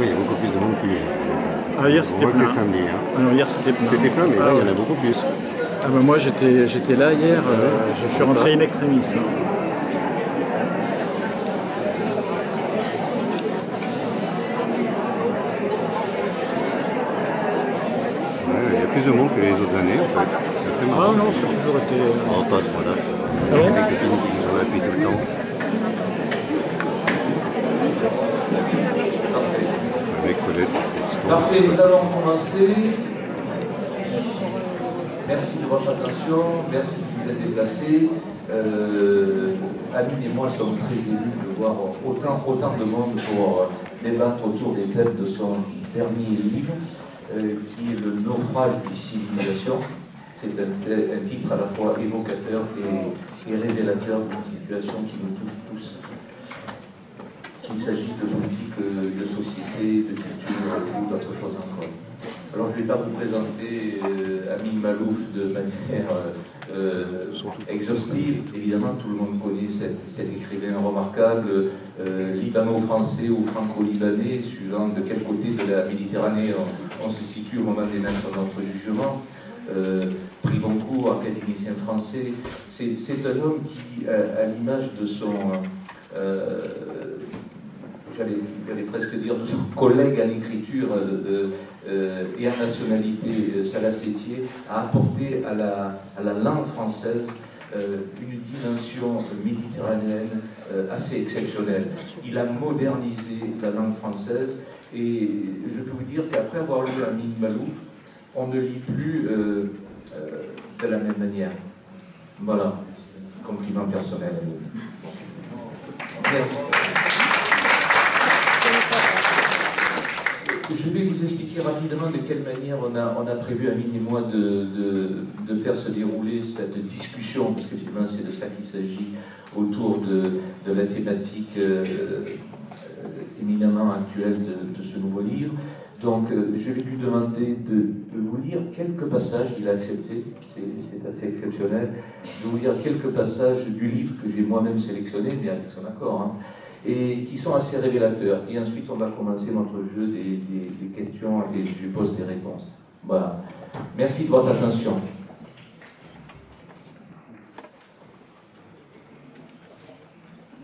il y a beaucoup plus de monde qu'hier. Ah, hier c'était plein. Samedi, hein. Alors hier c'était plein. C'était plein, mais là il y en a beaucoup plus. Ah, bah, moi j'étais là hier, je suis rentré in extremis. Hein. Il y a plus de monde que les autres années en fait. Ah non, ça a toujours été... Oh, pas ce point-là. Ah bon? Les copines qui sont là depuis tout le temps. Avec Colette. Parfait, nous allons commencer. Merci de votre attention, merci de vous être déplacés. Amine et moi sommes très émus de voir autant de monde pour débattre autour des thèmes de son dernier livre, qui est Le naufrage des civilisations. C'est un titre à la fois évocateur et révélateur d'une situation qui nous touche tous. Qu'il s'agisse de politique, de société, de culture ou d'autres choses encore. Alors je ne vais pas vous présenter Amine Malouf de manière exhaustive. Évidemment, tout le monde connaît cet écrivain remarquable, libano-français ou franco-libanais, suivant de quel côté de la Méditerranée on se situe au moment d'émettre notre jugement. Prix Goncourt, académicien français. C'est un homme qui, à l'image de son... j'allais presque dire de son collègue en écriture et en nationalité, Salah Sétier, a apporté à la langue française une dimension méditerranéenne assez exceptionnelle. Il a modernisé la langue française et je peux vous dire qu'après avoir lu Amine Malouf, on ne lit plus de la même manière. Voilà, compliment personnel. Je vais vous expliquer rapidement de quelle manière on a prévu, Amine et moi, de faire se dérouler cette discussion, parce que finalement c'est de ça qu'il s'agit, autour de la thématique éminemment actuelle de ce nouveau livre. Donc je vais lui demander de vous lire quelques passages, il a accepté, c'est assez exceptionnel, de vous lire quelques passages du livre que j'ai moi-même sélectionné, mais avec son accord, hein, et qui sont assez révélateurs. Et ensuite, on va commencer notre jeu des questions et je pose des réponses. Voilà. Merci de votre attention.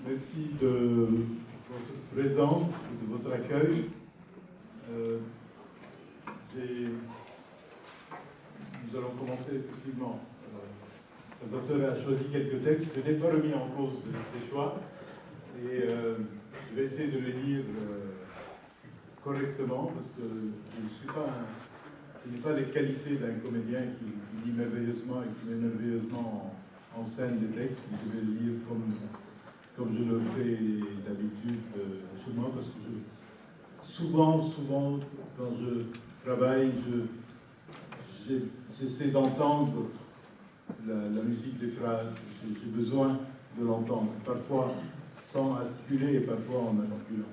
Merci de votre présence et de votre accueil. Nous allons commencer effectivement. Salvatore a choisi quelques textes. Je n'ai pas remis en cause ses choix. Et je vais essayer de les lire correctement parce que je n'ai pas les qualités d'un comédien qui lit merveilleusement et qui met merveilleusement en scène des textes. Je vais les lire comme je le fais d'habitude chez moi parce que souvent, quand je travaille, j'essaie d'entendre la musique des phrases. J'ai besoin de l'entendre. Parfois sans articuler et parfois en articulant.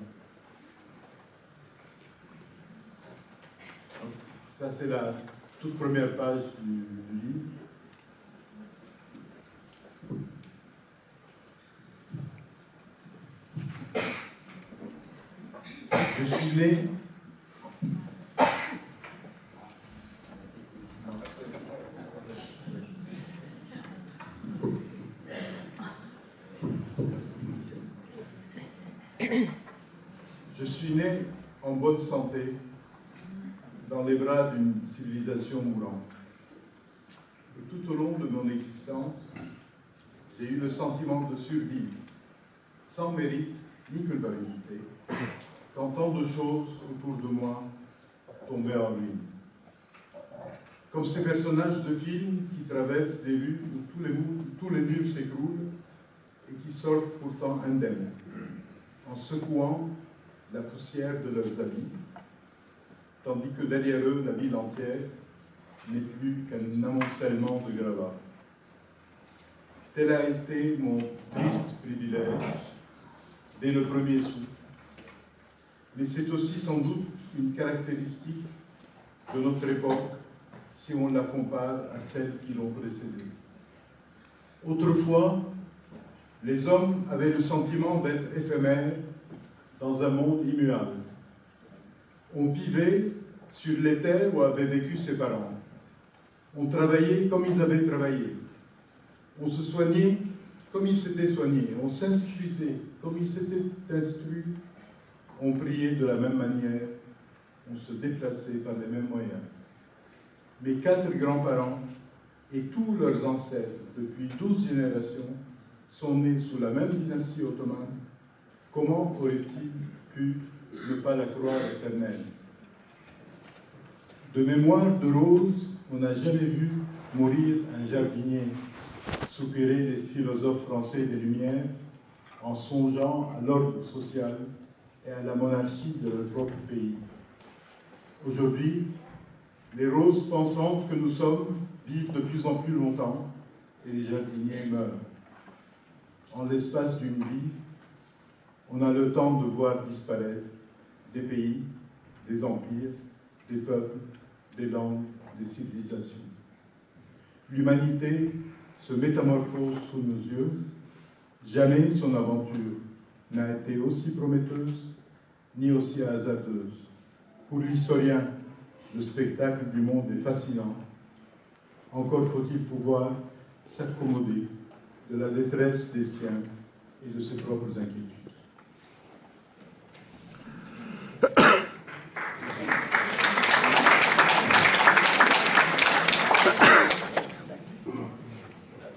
Donc, ça, c'est la toute première page du livre. Je suis né... Je suis né en bonne santé dans les bras d'une civilisation mourante. Et tout au long de mon existence, j'ai eu le sentiment de survivre, sans mérite ni culpabilité, quand tant de choses autour de moi tombaient en ruine. Comme ces personnages de films qui traversent des rues où tous les murs s'écroulent et qui sortent pourtant indemnes, en secouant la poussière de leurs habits, tandis que derrière eux, la ville entière n'est plus qu'un amoncellement de gravats. Tel a été mon triste privilège dès le premier souffle, mais c'est aussi sans doute une caractéristique de notre époque si on la compare à celles qui l'ont précédée. Autrefois, les hommes avaient le sentiment d'être éphémères dans un monde immuable. On vivait sur les terres où avaient vécu ses parents. On travaillait comme ils avaient travaillé. On se soignait comme ils s'étaient soignés. On s'instruisait comme ils s'étaient instruits. On priait de la même manière. On se déplaçait par les mêmes moyens. Mes 4 grands-parents et tous leurs ancêtres, depuis 12 générations, sont nés sous la même dynastie ottomane. Comment auraient-ils pu ne pas la croire éternelle? De mémoire de rose, on n'a jamais vu mourir un jardinier, soupiraient les philosophes français des Lumières en songeant à l'ordre social et à la monarchie de leur propre pays. Aujourd'hui, les roses pensantes que nous sommes vivent de plus en plus longtemps et les jardiniers meurent. En l'espace d'une vie, on a le temps de voir disparaître des pays, des empires, des peuples, des langues, des civilisations. L'humanité se métamorphose sous nos yeux. Jamais son aventure n'a été aussi prometteuse ni aussi hasardeuse. Pour l'historien, le spectacle du monde est fascinant. Encore faut-il pouvoir s'accommoder de la détresse des siens et de ses propres inquiétudes.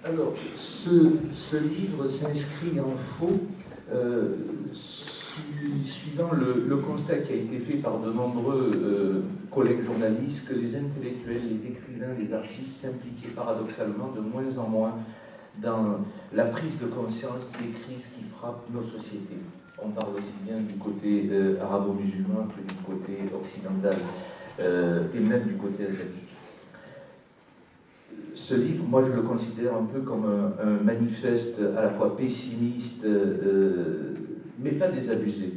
Alors, ce livre s'inscrit en faux, suivant le constat qui a été fait par de nombreux collègues journalistes, que les intellectuels, les écrivains, les artistes s'impliquaient paradoxalement de moins en moins dans la prise de conscience des crises qui frappent nos sociétés. On parle aussi bien du côté arabo-musulman que du côté occidental, et même du côté asiatique. Ce livre, moi je le considère un peu comme un manifeste à la fois pessimiste, mais pas désabusé,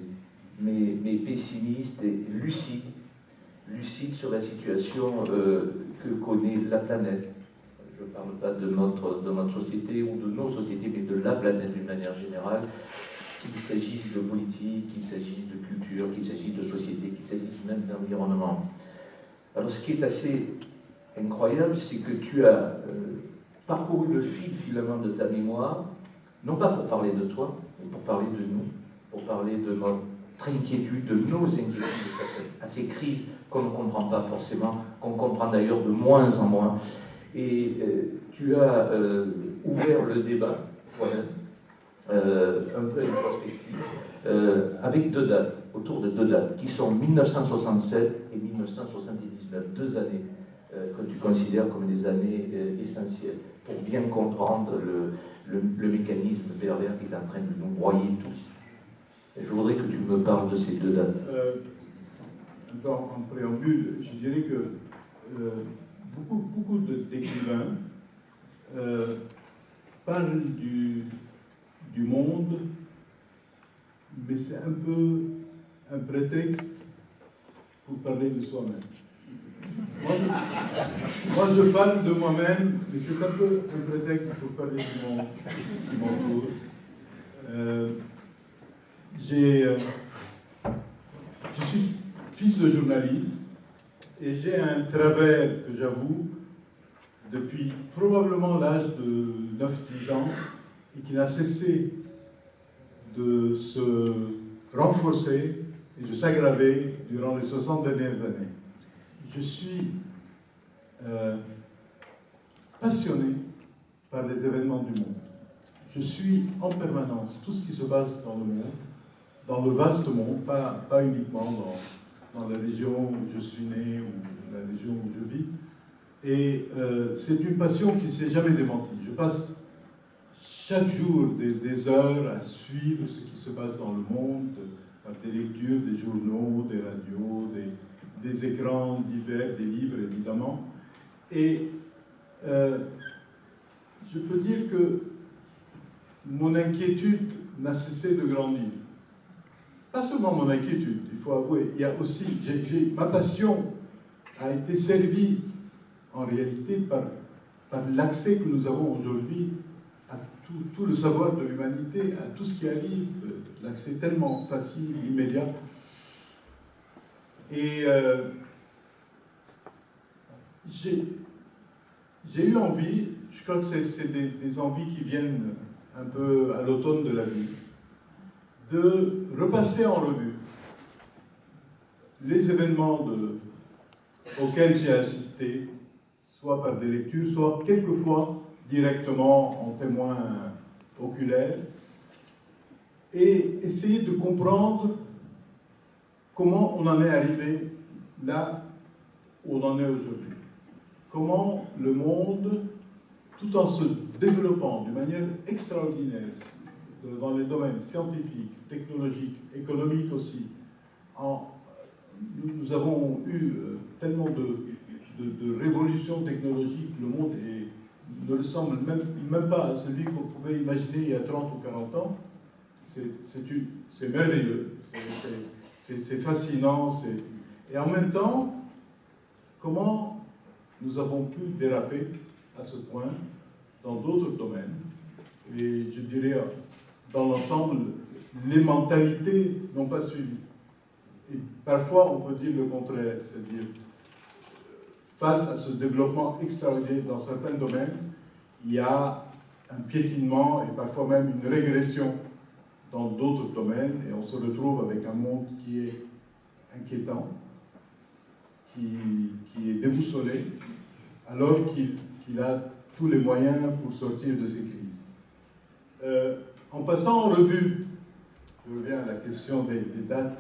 mais pessimiste et lucide sur la situation que connaît la planète. Je ne parle pas de notre société ou de nos sociétés, mais de la planète d'une manière générale, qu'il s'agisse de politique, qu'il s'agisse de culture, qu'il s'agisse de société, qu'il s'agisse même d'environnement. Alors ce qui est assez incroyable, c'est que tu as parcouru le fil finalement de ta mémoire, non pas pour parler de toi, mais pour parler de nous, pour parler de notre inquiétude, de nos inquiétudes à ces crises qu'on ne comprend pas forcément, qu'on comprend d'ailleurs de moins en moins. Et tu as ouvert le débat, voilà, un peu introspectif, avec 2 dates, autour de 2 dates, qui sont 1967 et 1979, 2 années que tu considères comme des années essentielles pour bien comprendre le mécanisme pervers qui est en train de nous broyer tous. Et je voudrais que tu me parles de ces 2 dates. En préambule, je dirais que beaucoup d'écrivains parlent du monde, mais c'est un peu un prétexte pour parler de soi-même. Moi, je parle de moi-même, mais c'est un peu un prétexte pour parler du m'entoure. Je suis fils de journaliste et j'ai un travers que j'avoue depuis probablement l'âge de 9-10 ans et qui n'a cessé de se renforcer et de s'aggraver durant les 60 dernières années. Je suis passionné par les événements du monde. Je suis en permanence tout ce qui se passe dans le monde, dans le vaste monde, pas uniquement dans la région où je suis né ou la région où je vis. Et c'est une passion qui ne s'est jamais démentie. Je passe chaque jour des heures à suivre ce qui se passe dans le monde, par des lectures, des journaux, des radios, des écrans divers, des livres évidemment. Et je peux dire que mon inquiétude n'a cessé de grandir. Pas seulement mon inquiétude, il faut avouer, il y a aussi, ma passion a été servie en réalité par l'accès que nous avons aujourd'hui à tout le savoir de l'humanité, à tout ce qui arrive, l'accès tellement facile, immédiat. Et j'ai eu envie, je crois que c'est des envies qui viennent un peu à l'automne de la vie, de repasser en revue les événements auxquels j'ai assisté, soit par des lectures, soit quelquefois directement en témoin oculaire, et essayer de comprendre comment on en est arrivé là où on en est aujourd'hui. Comment le monde, tout en se développant d'une manière extraordinaire dans les domaines scientifiques, technologiques, économiques aussi, nous avons eu tellement de révolutions technologiques, le monde ne ressemble même pas à celui qu'on pouvait imaginer il y a 30 ou 40 ans. C'est merveilleux, c'est fascinant, et en même temps, comment nous avons pu déraper à ce point dans d'autres domaines, et je dirais dans l'ensemble, les mentalités n'ont pas suivi. Et parfois, on peut dire le contraire, c'est-à-dire, face à ce développement extraordinaire dans certains domaines, il y a un piétinement et parfois même une régression dans d'autres domaines, et on se retrouve avec un monde qui est inquiétant, qui est déboussolé, alors qu'il a tous les moyens pour sortir de ces crises. En passant en revue, je reviens à la question des dates,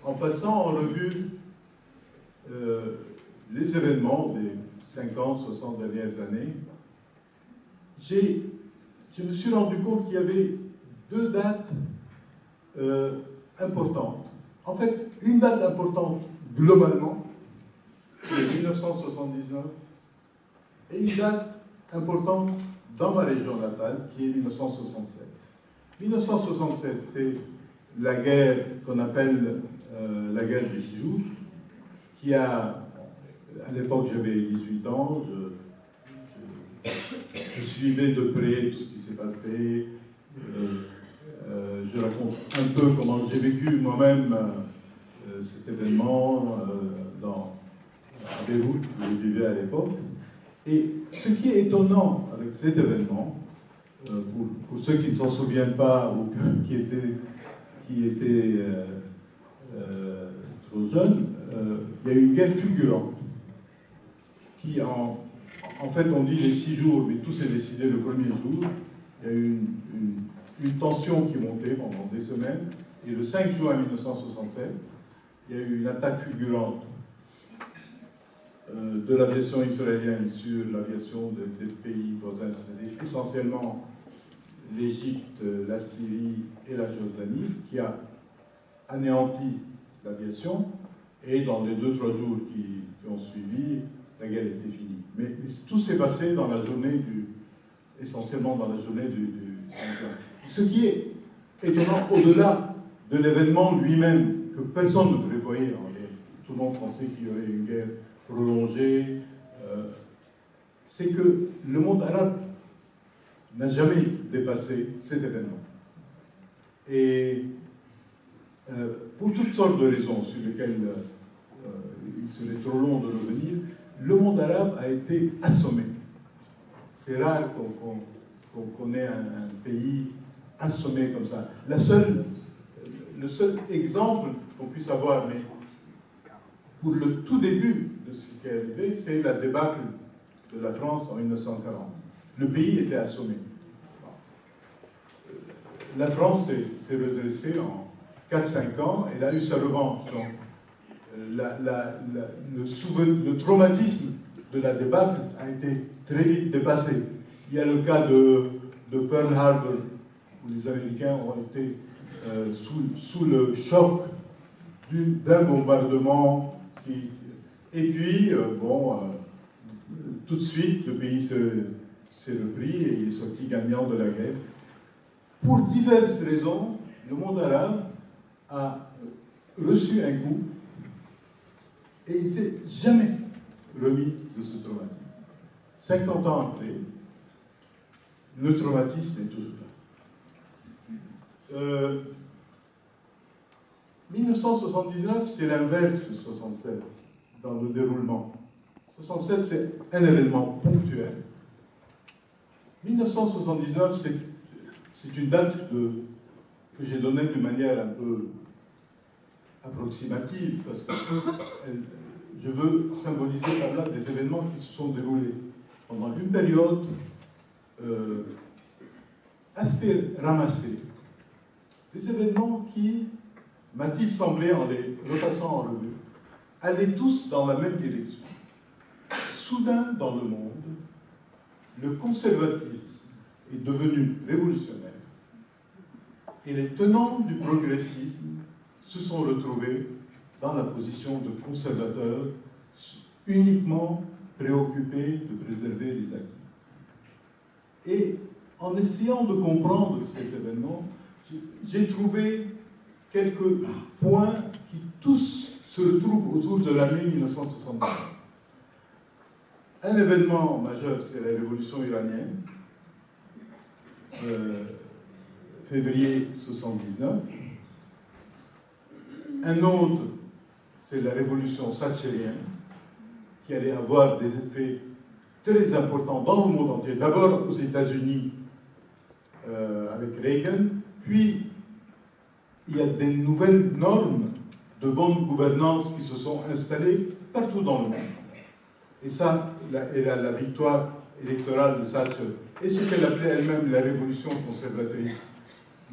en passant en revue les événements des 50, 60 dernières années, je me suis rendu compte qu'il y avait deux dates importantes. En fait, une date importante globalement, c'est 1979, et une date importante dans ma région natale, qui est 1967. 1967, c'est la guerre qu'on appelle la guerre des 6 jours, qui a, à l'époque j'avais 18 ans, je suivais de près tout ce qui s'est passé, je raconte un peu comment j'ai vécu moi-même cet événement à Beyrouth, où je vivais à l'époque. Et ce qui est étonnant avec cet événement, pour ceux qui ne s'en souviennent pas ou qui étaient trop jeunes, il y a eu une guerre fulgurante qui, en fait, on dit les 6 jours, mais tout s'est décidé le premier jour. Il y a eu une tension qui montait pendant des semaines, et le 5 juin 1967, il y a eu une attaque fulgurante de l'aviation israélienne sur l'aviation des pays voisins, c'est-à-dire essentiellement l'Égypte, la Syrie et la Jordanie, qui a anéanti l'aviation, et dans les 2-3 jours qui ont suivi, la guerre était finie. Mais tout s'est passé dans la journée essentiellement dans la journée du 5 juin. Ce qui est étonnant, au-delà de l'événement lui-même, que personne ne prévoyait, tout le monde pensait qu'il y aurait une guerre prolongée, c'est que le monde arabe n'a jamais dépassé cet événement. Et pour toutes sortes de raisons sur lesquelles il serait trop long de revenir, le monde arabe a été assommé. C'est rare qu'on ait un pays assommé comme ça. Le seul exemple qu'on puisse avoir, mais pour le tout début de ce qui est arrivé, c'est la débâcle de la France en 1940. Le pays était assommé. La France s'est redressée en 4-5 ans, elle a eu sa revanche. Donc, le traumatisme de la débâcle a été très vite dépassé. Il y a le cas de Pearl Harbor, où les Américains ont été sous le choc d'un bombardement et puis, tout de suite, le pays s'est repris et il est sorti gagnant de la guerre. Pour diverses raisons, le monde arabe a reçu un coup et il ne s'est jamais remis de ce traumatisme. 50 ans après, le traumatisme est toujours là. 1979, c'est l'inverse de 67 dans le déroulement. 67, c'est un événement ponctuel. 1979, c'est une date que j'ai donnée de manière un peu approximative, parce que je veux symboliser par là des événements qui se sont déroulés pendant une période assez ramassée. Des événements qui, m'a-t-il semblé, en les repassant en revue, allaient tous dans la même direction. Soudain, dans le monde, le conservatisme est devenu révolutionnaire et les tenants du progressisme se sont retrouvés dans la position de conservateurs uniquement préoccupés de préserver les acquis. Et en essayant de comprendre cet événement, j'ai trouvé quelques points qui tous se retrouvent autour de l'année 1979. Un événement majeur, c'est la révolution iranienne, février 1979. Un autre, c'est la révolution thatchérienne, qui allait avoir des effets très importants dans le monde entier. D'abord aux États-Unis, avec Reagan, puis il y a des nouvelles normes de bonne gouvernance qui se sont installées partout dans le monde. Et ça, la victoire électorale de Thatcher, et ce qu'elle appelait elle-même la révolution conservatrice,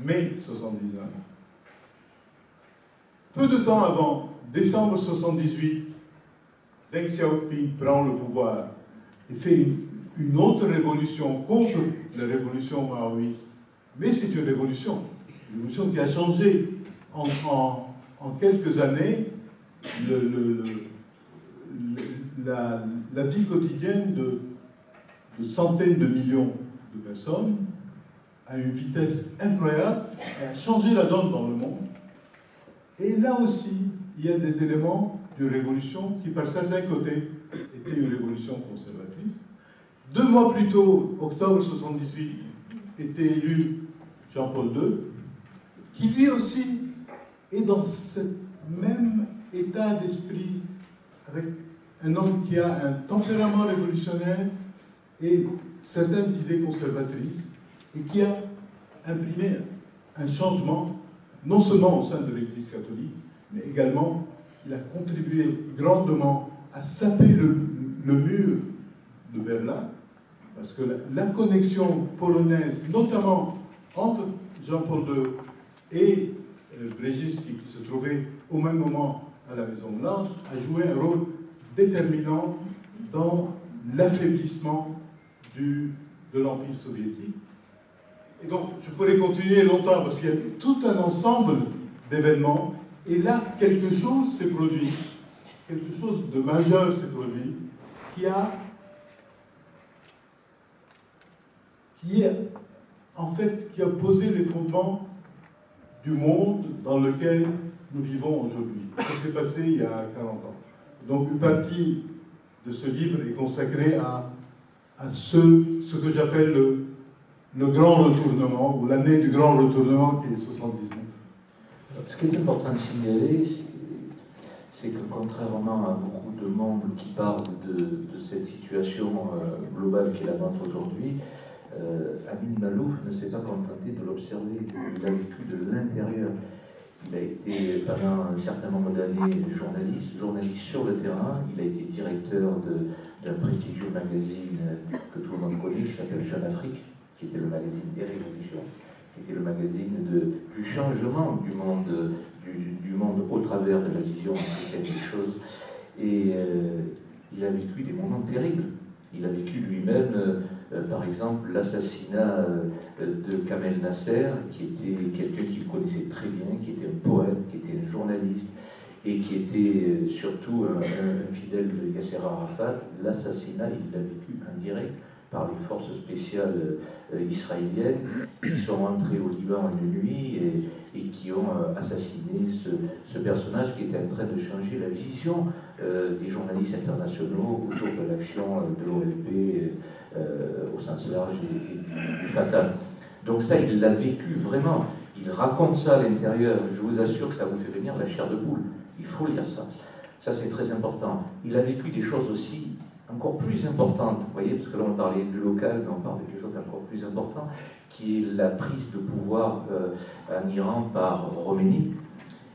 mai 79. Peu de temps avant, décembre 78, Deng Xiaoping prend le pouvoir et fait une autre révolution contre la révolution maoïste. Mais c'est une révolution qui a changé en quelques années la vie quotidienne de centaines de millions de personnes à une vitesse incroyable, et a changé la donne dans le monde. Et là aussi, il y a des éléments de révolution qui, par certains côtés, étaient une révolution conservatrice. 2 mois plus tôt, octobre 78, était élu Jean-Paul II, qui lui aussi est dans ce même état d'esprit, avec un homme qui a un tempérament révolutionnaire et certaines idées conservatrices, et qui a imprimé un changement, non seulement au sein de l'Église catholique, mais également, il a contribué grandement à saper le mur de Berlin, parce que la connexion polonaise, notamment entre Jean-Paul II et Brzezinski, qui se trouvait au même moment à la Maison-Blanche, a joué un rôle déterminant dans l'affaiblissement de l'Empire soviétique. Et donc, je pourrais continuer longtemps, parce qu'il y a tout un ensemble d'événements, et là, quelque chose s'est produit, quelque chose de majeur s'est produit, qui a posé les fondements du monde dans lequel nous vivons aujourd'hui. Ça s'est passé il y a 40 ans. Donc une partie de ce livre est consacrée à ce que j'appelle le grand retournement, ou l'année du grand retournement qui est 79. Ce qui est important de signaler, c'est que contrairement à beaucoup de monde qui parlent de cette situation globale qui est la nôtre aujourd'hui, Amin Maalouf ne s'est pas contenté de l'observer, il a vécu de l'intérieur. Il a été pendant un certain nombre d'années journaliste sur le terrain. Il a été directeur d'un prestigieux magazine que tout le monde connaît, qui s'appelle Jeune Afrique, qui était le magazine des révolutions, qui était le magazine du changement du monde au travers de la vision africaine des choses. Et il a vécu des moments terribles. Il a vécu lui-même, par exemple, l'assassinat de Kamel Nasser, qui était quelqu'un qu'il connaissait très bien, qui était un poète, qui était un journaliste, et qui était surtout un fidèle de Yasser Arafat. L'assassinat, il l'a vécu en direct par les forces spéciales israéliennes, qui sont entrées au Liban une nuit et qui ont assassiné ce personnage qui était en train de changer la vision des journalistes internationaux autour de l'action de l'OLP au sens large et du Fatah. Donc ça, il l'a vécu vraiment. Il il raconte ça à l'intérieur, je vous assure que ça vous fait venir la chair de poule. Il faut lire ça. Ça, c'est très important. Il a vécu des choses aussi encore plus importantes, vous voyez, parce que là, on parlait du local, mais on parle de quelque chose d'encore plus important, qui est la prise de pouvoir en Iran par Khomeini.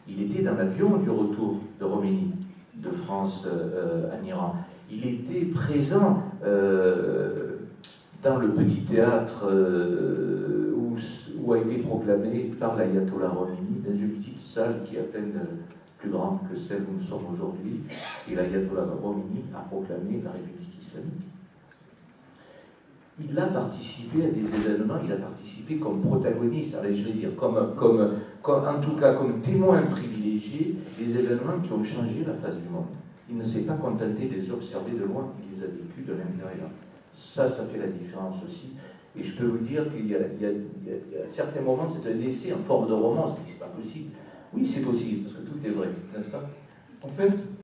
Il était dans l'avion du retour de Khomeini, de France en Iran. Il était présent dans le petit théâtre où a été proclamé par l'ayatollah Khomeini, dans une petite salle qui est à peine plus grande que celle où nous sommes aujourd'hui, et l'ayatollah Khomeini a proclamé la République islamique. Il a participé à des événements, il a participé comme protagoniste, allez, je vais dire, en tout cas comme témoin privilégié des événements qui ont changé la face du monde. Il ne s'est pas contenté de les observer de loin, il les a vécus de l'intérieur. Ça fait la différence aussi. Et je peux vous dire qu'il y a à certains moments, c'est un essai en forme de roman, c'est pas possible. Oui, c'est possible, parce que tout est vrai, n'est-ce pas? En fait,